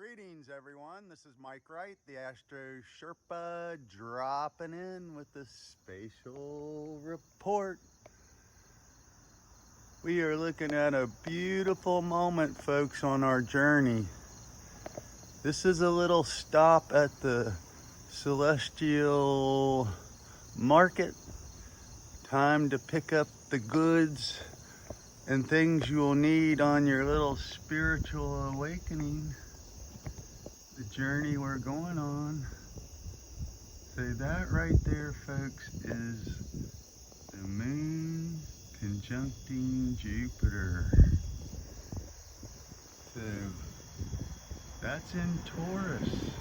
Greetings, everyone. This is Mike Wright, the Astro Sherpa, dropping in with the spatial report. We are looking at a beautiful moment, folks, on our journey. This is a little stop at the celestial market. Time to pick up the goods and things you will need on your little spiritual awakening. The journey we're going on. So that right there, folks, is the moon conjuncting Jupiter. So that's in Taurus.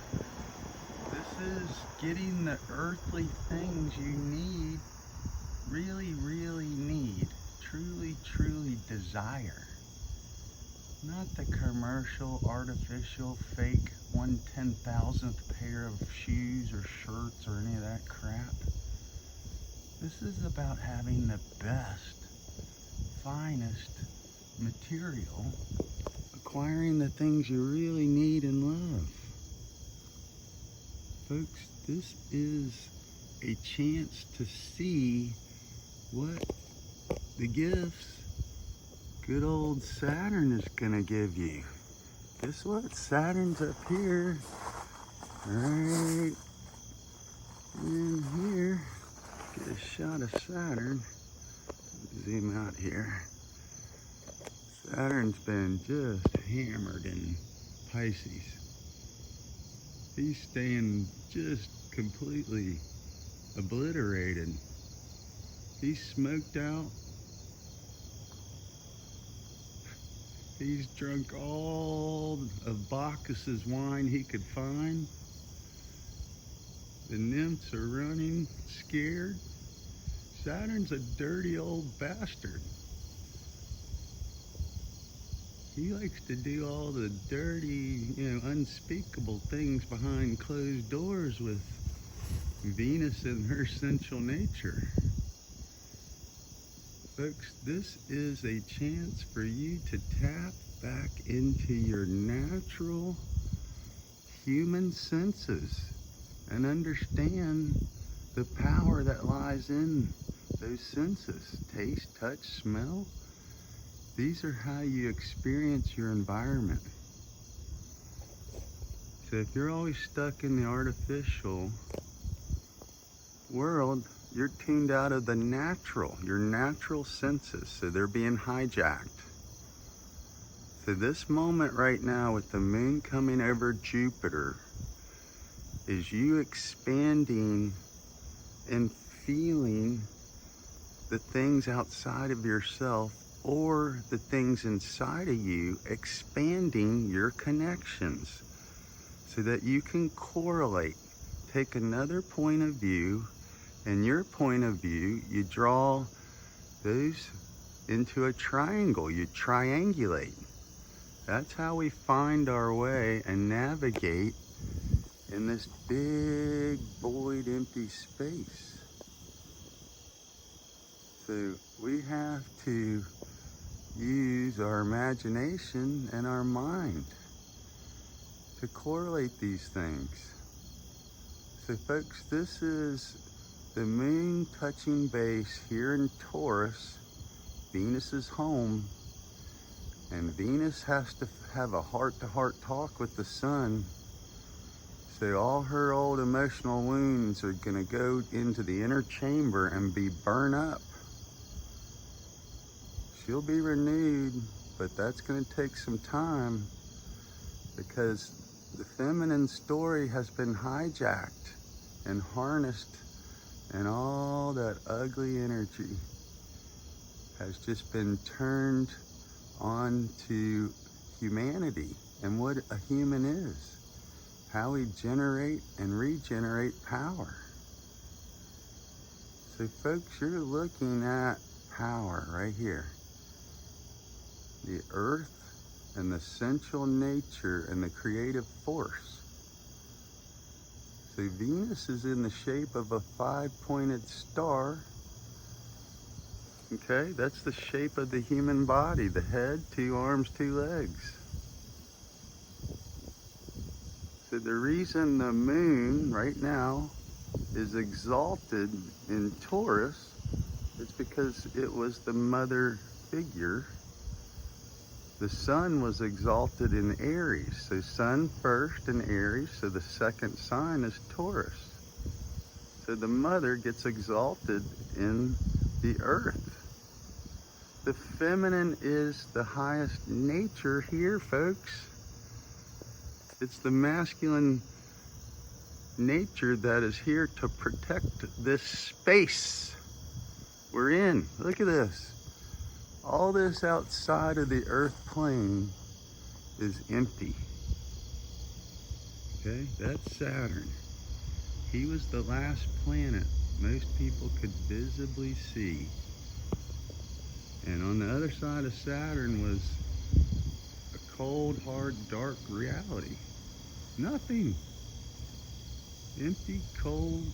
This is getting the earthly things you need, really need, truly desire. Not the commercial, artificial, fake 1/10,000th pair of shoes or shirts or any of that crap. This is about having the best, finest material, acquiring the things you really need and love. Folks, this is a chance to see what the gifts good old Saturn is gonna give you. Guess what? Saturn's up here, right in here. Get a shot of Saturn. Zoom out here. Saturn's been just hammered in Pisces. He's staying just completely obliterated. He's smoked out. He's drunk all of Bacchus's wine he could find. The nymphs are running, scared. Saturn's a dirty old bastard. He likes to do all the dirty, unspeakable things behind closed doors with Venus and her sensual nature. Folks, this is a chance for you to tap back into your natural human senses and understand the power that lies in those senses. Taste, touch, smell. These are how you experience your environment. So if you're always stuck in the artificial world, you're tuned out of your natural senses, so they're being hijacked. So this moment right now with the moon coming over Jupiter is you expanding and feeling the things outside of yourself or the things inside of you, expanding your connections so that you can correlate, take another point of view. In your point of view, you draw those into a triangle, you triangulate. That's how we find our way and navigate in this big void empty space. So we have to use our imagination and our mind to correlate these things. So folks, this is the moon touching base here in Taurus, Venus's home, and Venus has to have a heart-to-heart talk with the sun. So all her old emotional wounds are gonna go into the inner chamber and be burned up. She'll be renewed, but that's gonna take some time because the feminine story has been hijacked and harnessed, and all that ugly energy has just been turned on to humanity and what a human is, how we generate and regenerate power. So folks, you're looking at power right here. The earth and the sensual nature and the creative force. So Venus is in the shape of a 5-pointed star. Okay, that's the shape of the human body. The head, 2 arms, 2 legs. So the reason the moon right now is exalted in Taurus is because it was the mother figure. The sun was exalted in Aries. So sun first in Aries, so the second sign is Taurus. So the mother gets exalted in the earth. The feminine is the highest nature here, folks. It's the masculine nature that is here to protect this space we're in. Look at this. All this outside of the earth plane is empty. Okay, that's Saturn. He was the last planet most people could visibly see. And on the other side of Saturn was a cold, hard, dark reality. Nothing. Empty, cold,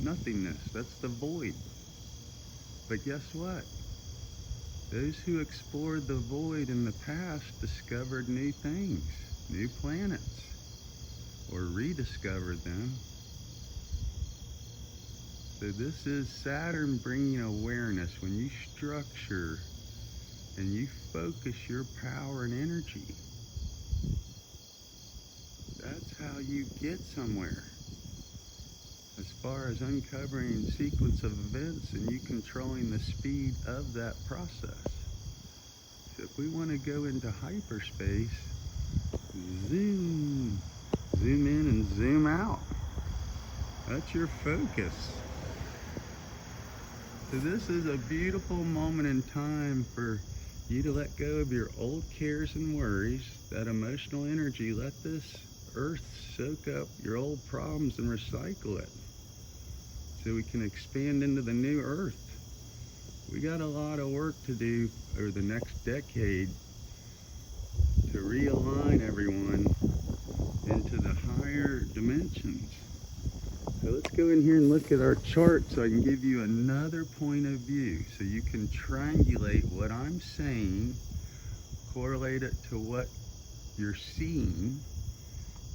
nothingness. That's the void. But guess what? Those who explored the void in the past discovered new things, new planets, or rediscovered them. So this is Saturn bringing awareness. When you structure and you focus your power and energy, that's how you get somewhere. As far as uncovering a sequence of events and you controlling the speed of that process. So if we want to go into hyperspace, zoom in and zoom out. That's your focus. So this is a beautiful moment in time for you to let go of your old cares and worries, that emotional energy. Let this earth soak up your old problems and recycle it, so we can expand into the new earth. We got a lot of work to do over the next decade to realign everyone into the higher dimensions. So let's go in here and look at our chart so I can give you another point of view, so you can triangulate what I'm saying, correlate it to what you're seeing,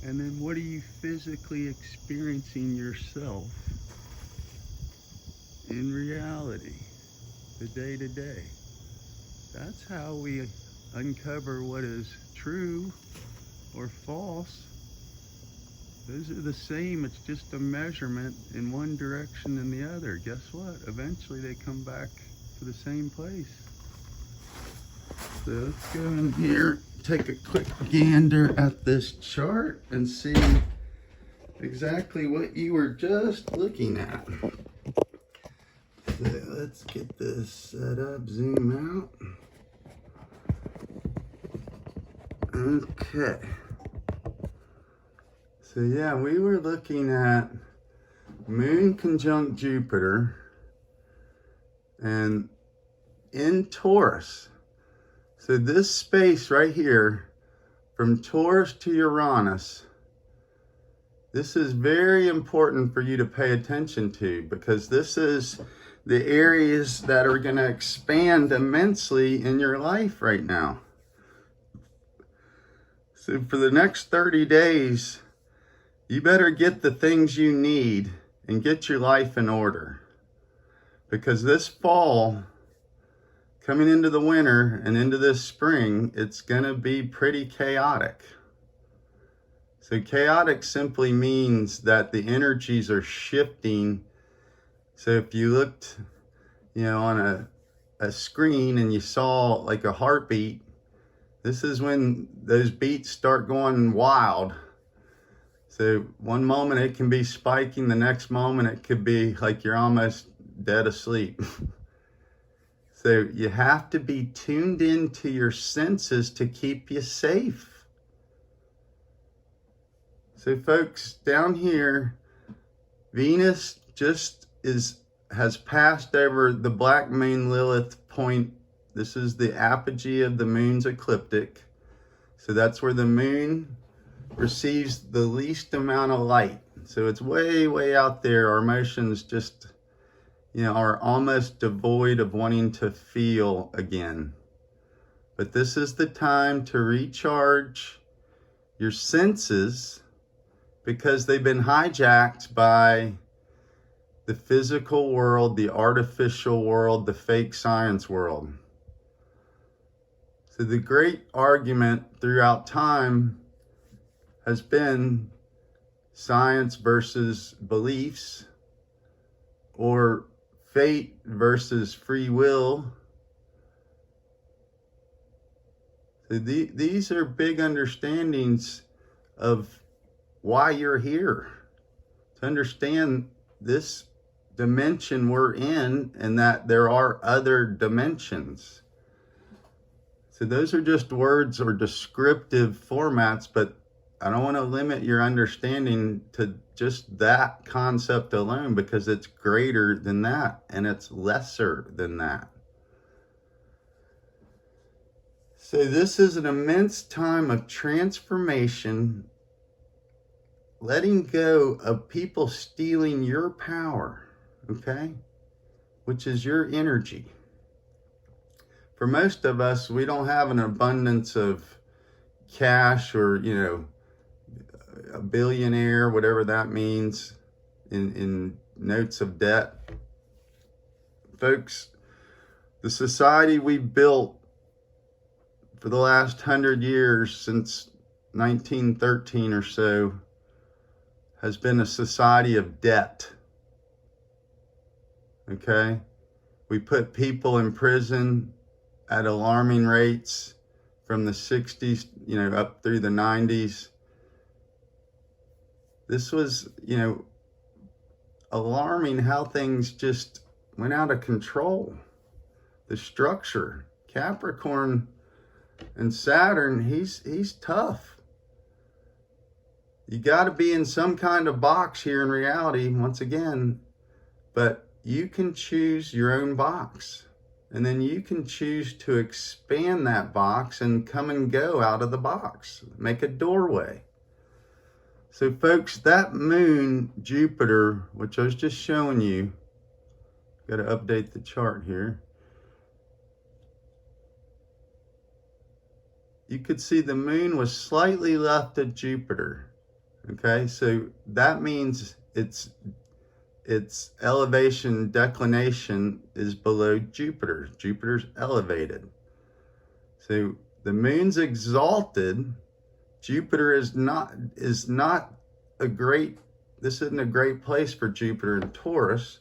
and then what are you physically experiencing yourself in reality, the day to day. That's how we uncover what is true or false. Those are the same, it's just a measurement in one direction and the other. Guess what? Eventually they come back to the same place. So let's go in here, take a quick gander at this chart and see exactly what you were just looking at. So let's get this set up, zoom out. Okay. So yeah, we were looking at Moon conjunct Jupiter and in Taurus. So this space right here, from Taurus to Uranus, this is very important for you to pay attention to, because this is the areas that are going to expand immensely in your life right now. So for the next 30 days, you better get the things you need and get your life in order. Because this fall, coming into the winter and into this spring, it's going to be pretty chaotic. So chaotic simply means that the energies are shifting. So if you looked, on a screen and you saw like a heartbeat, this is when those beats start going wild. So one moment it can be spiking, the next moment it could be like you're almost dead asleep. So you have to be tuned into your senses to keep you safe. So folks, down here, Venus just has passed over the black moon Lilith point. This is the apogee of the moon's ecliptic. So that's where the moon receives the least amount of light. So it's way, way out there. Our emotions just, are almost devoid of wanting to feel again. But this is the time to recharge your senses because they've been hijacked by the physical world, the artificial world, the fake science world. So the great argument throughout time has been science versus beliefs, or fate versus free will. So these are big understandings of why you're here, to understand this dimension we're in and that there are other dimensions. So those are just words or descriptive formats, but I don't want to limit your understanding to just that concept alone, because it's greater than that and it's lesser than that. So this is an immense time of transformation, letting go of people stealing your power, okay? Which is your energy. For most of us, we don't have an abundance of cash or, a billionaire, whatever that means, in notes of debt. Folks, the society we built for the last 100 years, since 1913 or so, has been a society of debt. Okay? We put people in prison at alarming rates from the 60s, up through the 90s. This was, alarming how things just went out of control. The structure, Capricorn and Saturn, he's tough. You got to be in some kind of box here in reality, once again, but you can choose your own box. And then you can choose to expand that box and come and go out of the box. Make a doorway. So folks, that moon, Jupiter, which I was just showing you, got to update the chart here. You could see the moon was slightly left of Jupiter. Okay, so that means its elevation declination is below Jupiter. Jupiter's elevated. So the moon's exalted. Jupiter is not a great, this isn't a great place for Jupiter and Taurus.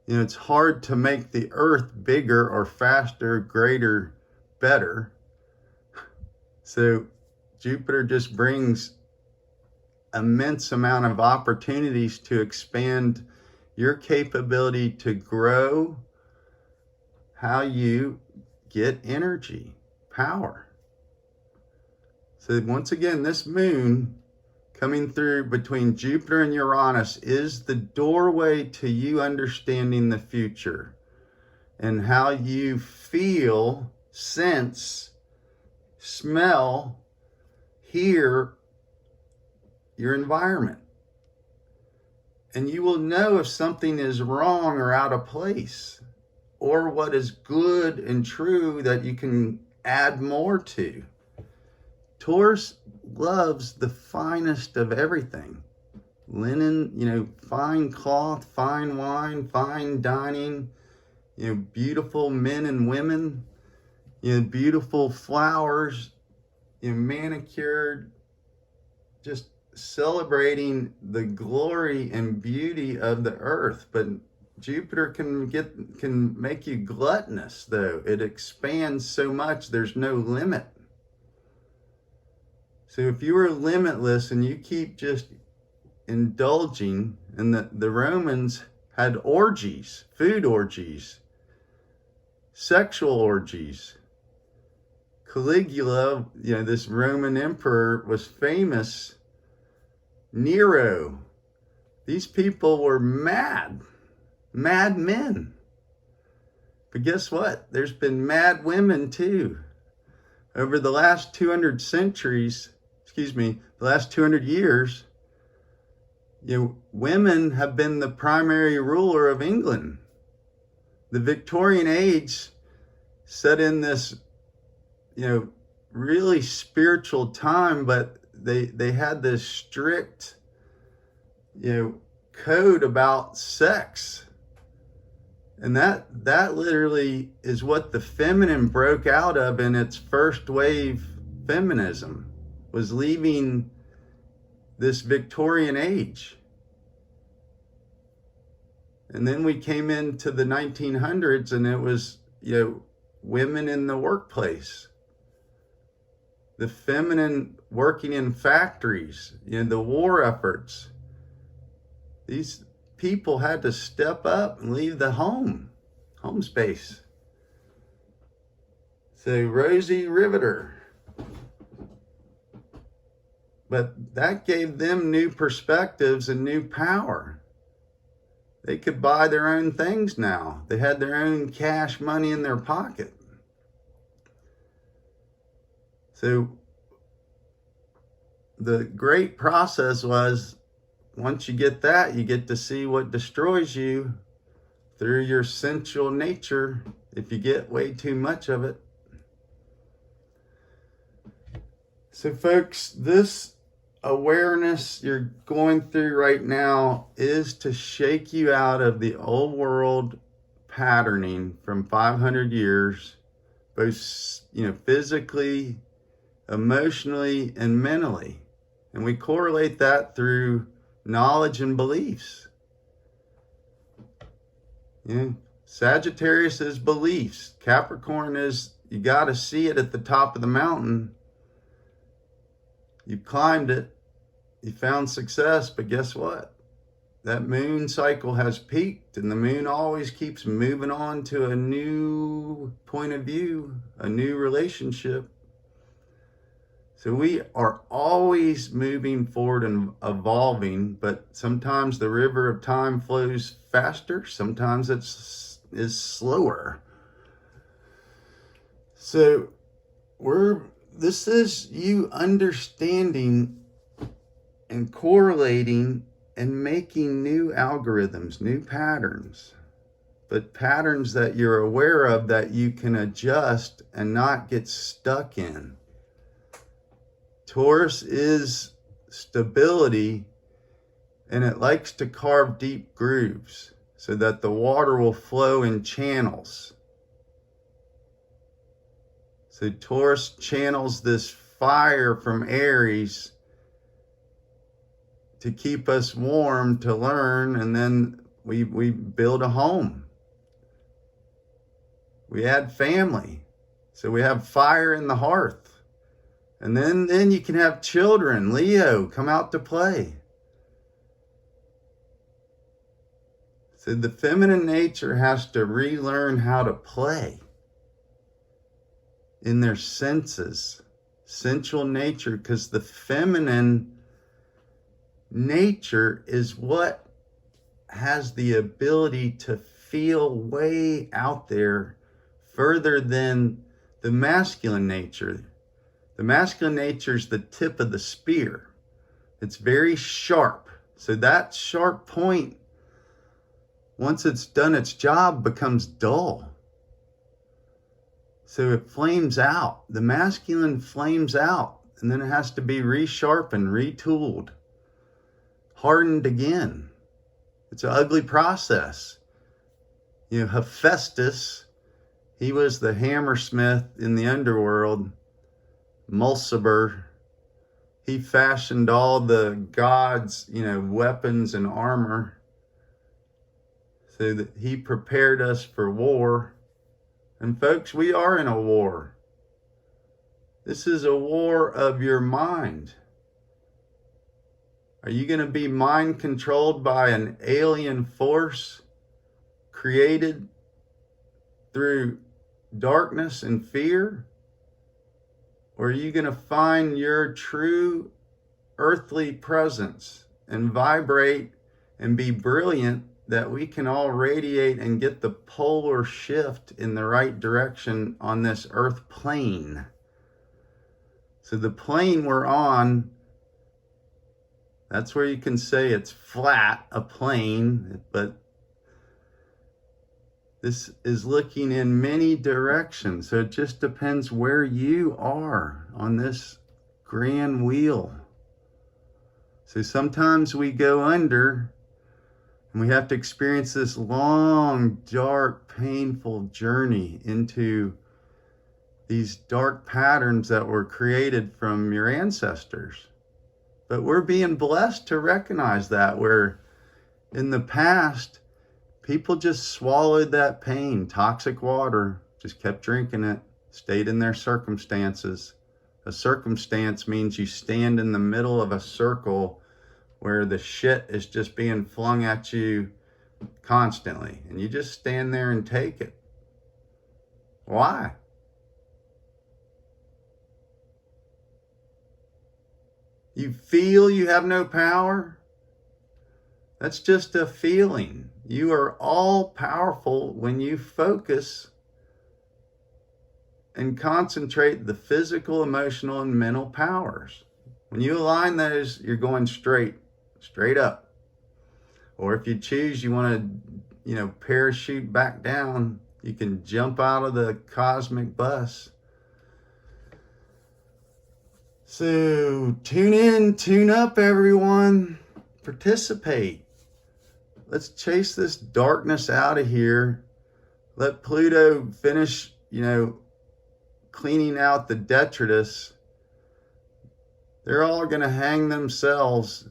It's hard to make the earth bigger or faster, greater, better. So Jupiter just brings immense amount of opportunities to expand your capability to grow how you get energy, power. So once again, this moon coming through between Jupiter and Uranus is the doorway to you understanding the future and how you feel, sense, smell, hear your environment. And you will know if something is wrong or out of place, or what is good and true that you can add more to. Taurus loves the finest of everything. Linen, fine cloth, fine wine, fine dining, beautiful men and women, beautiful flowers, manicured, just celebrating the glory and beauty of the earth. But Jupiter can make you gluttonous, though. It expands so much, there's no limit. So if you are limitless and you keep just indulging, and the Romans had orgies, food orgies, sexual orgies. Caligula, this Roman emperor, was famous. Nero. These people were mad men. But guess what? There's been mad women too. Over the last 200 years, women have been the primary ruler of England. The Victorian age set in this, really spiritual time, but they had this strict, code about sex. And that literally is what the feminine broke out of in its first wave feminism, was leaving this Victorian age. And then we came into the 1900s and it was, women in the workplace. The feminine working in factories, the war efforts. These people had to step up and leave the home space. So Rosie Riveter. But that gave them new perspectives and new power. They could buy their own things now. They had their own cash money in their pocket. So the great process was, once you get that, you get to see what destroys you through your sensual nature if you get way too much of it. So folks, this awareness you're going through right now is to shake you out of the old world patterning from 500 years, both physically, emotionally, and mentally. And we correlate that through knowledge and beliefs. Sagittarius is beliefs. Capricorn is, you got to see it at the top of the mountain. You climbed it, you found success, but guess what? That moon cycle has peaked, and the moon always keeps moving on to a new point of view, a new relationship. So we are always moving forward and evolving, but sometimes the river of time flows faster, sometimes it is slower. So this is you understanding and correlating and making new algorithms, new patterns, but patterns that you're aware of that you can adjust and not get stuck in. Taurus is stability, and it likes to carve deep grooves so that the water will flow in channels. So Taurus channels this fire from Aries to keep us warm, to learn, and then we build a home. We add family. So we have fire in the hearth. And then you can have children. Leo, come out to play. So the feminine nature has to relearn how to play in their senses, sensual nature, because the feminine nature is what has the ability to feel way out there, further than the masculine nature. The masculine nature is the tip of the spear. It's very sharp. So that sharp point, once it's done its job, becomes dull. So it flames out. The masculine flames out, and then it has to be resharpened, retooled, hardened again. It's an ugly process. Hephaestus, he was the hammersmith in the underworld. Mulciber, he fashioned all the gods, weapons and armor, so that he prepared us for war. And folks, we are in a war. This is a war of your mind. Are you going to be mind controlled by an alien force created through darkness and fear? Or are you going to find your true earthly presence and vibrate and be brilliant, that we can all radiate and get the polar shift in the right direction on this earth plane? So the plane we're on, that's where you can say it's flat, a plane, but this is looking in many directions. So it just depends where you are on this grand wheel. So sometimes we go under and we have to experience this long, dark, painful journey into these dark patterns that were created from your ancestors. But we're being blessed to recognize that, where in the past, people just swallowed that pain, toxic water, just kept drinking it, stayed in their circumstances. A circumstance means you stand in the middle of a circle where the shit is just being flung at you constantly, and you just stand there and take it. Why? You feel you have no power? That's just a feeling. You are all powerful when you focus and concentrate the physical, emotional, and mental powers. When you align those, you're going straight up. Or if you choose, you want to, parachute back down, you can jump out of the cosmic bus. So tune in, tune up, everyone. Participate. Let's chase this darkness out of here. Let Pluto finish, cleaning out the detritus. They're all going to hang themselves.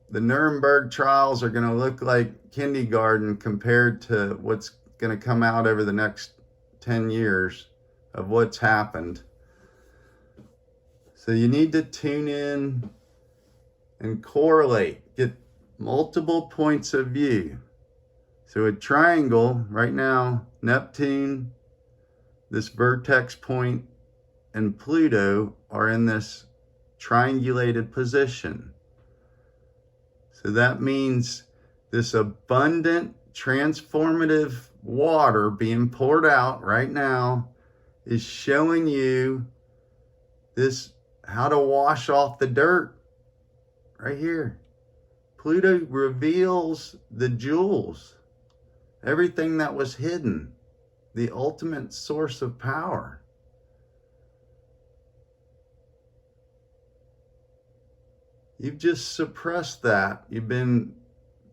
The Nuremberg trials are going to look like kindergarten compared to what's going to come out over the next 10 years of what's happened. So you need to tune in and correlate, get multiple points of view. So a triangle right now, Neptune, this vertex point, and Pluto are in this triangulated position. So that means this abundant, transformative water being poured out right now is showing you this, how to wash off the dirt right here. Pluto reveals the jewels, everything that was hidden, the ultimate source of power. You've just suppressed that. You've been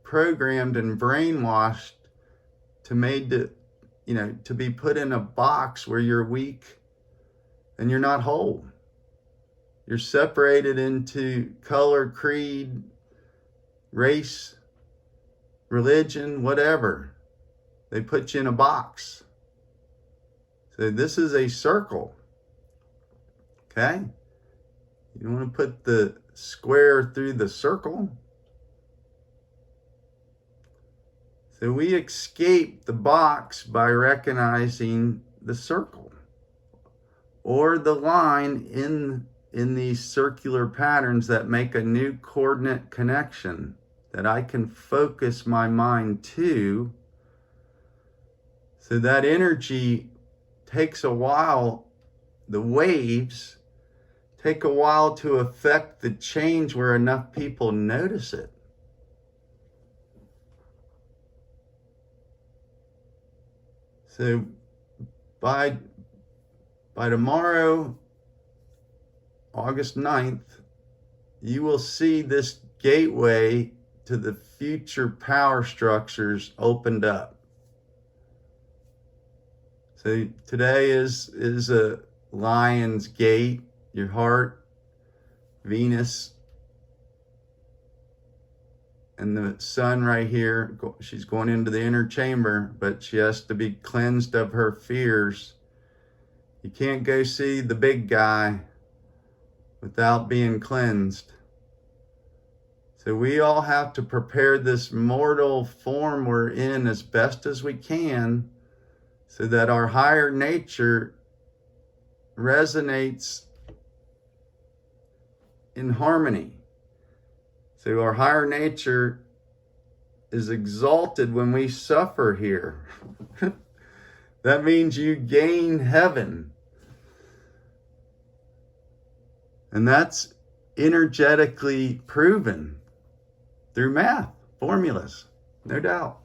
programmed and brainwashed to be put in a box where you're weak and you're not whole. You're separated into color, creed, race, religion, whatever. They put you in a box. So this is a circle. Okay? You don't want to put the square through the circle. So we escape the box by recognizing the circle or the line in these circular patterns that make a new coordinate connection that I can focus my mind to. So that energy takes a while, the waves take a while to affect the change where enough people notice it. So by tomorrow, August 9th, you will see this gateway to the future power structures opened up. So today is a lion's gate, your heart, Venus, and the sun right here. She's going into the inner chamber, but she has to be cleansed of her fears. You can't go see the big guy without being cleansed. So we all have to prepare this mortal form we're in as best as we can so that our higher nature resonates in harmony. So our higher nature is exalted when we suffer here. That means you gain heaven. And that's energetically proven through math, formulas, no doubt.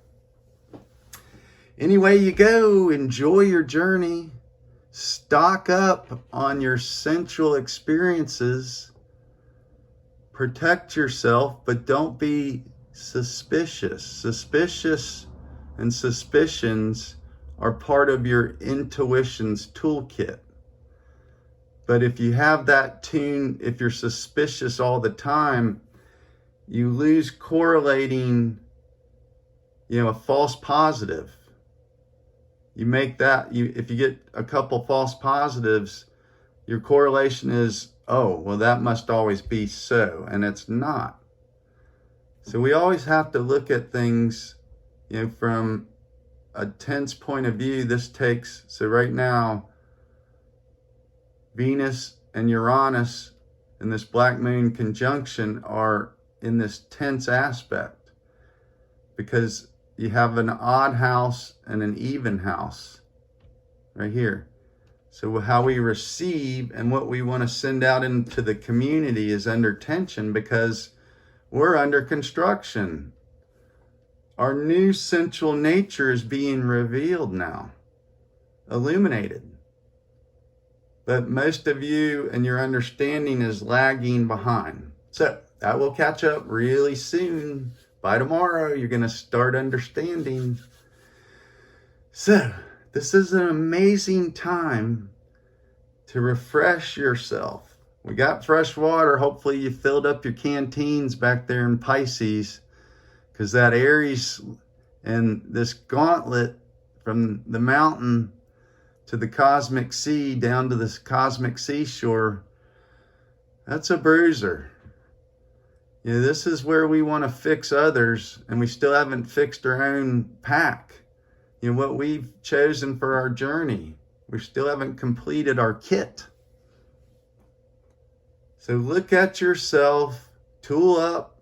Anyway you go, enjoy your journey. Stock up on your sensual experiences. protect yourself, but don't be suspicious. Suspicious and suspicions are part of your intuition's toolkit. But if you have that tune, if you're suspicious all the time, you lose correlating, a false positive. You make that, if you get a couple false positives, your correlation is, oh, well, that must always be so, and it's not. So we always have to look at things, from a tense point of view. So right now, Venus and Uranus in this black moon conjunction are in this tense aspect because you have an odd house and an even house right here. So how we receive and what we want to send out into the community is under tension because we're under construction. Our new sensual nature is being revealed now, illuminated. But most of you and your understanding is lagging behind. So that will catch up really soon. By tomorrow, you're going to start understanding. So this is an amazing time to refresh yourself. We got fresh water. Hopefully you filled up your canteens back there in Pisces, because that Aries and this gauntlet from the mountain to the cosmic sea, down to this cosmic seashore, that's a bruiser. This is where we want to fix others, and we still haven't fixed our own pack. What we've chosen for our journey. We still haven't completed our kit. So look at yourself, tool up,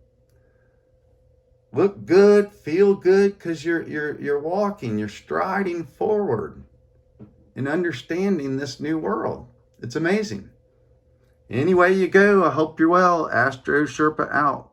look good, feel good, because you're walking, you're striding forward in understanding this new world. It's amazing. Anyway you go, I hope you're well. Astro Sherpa out.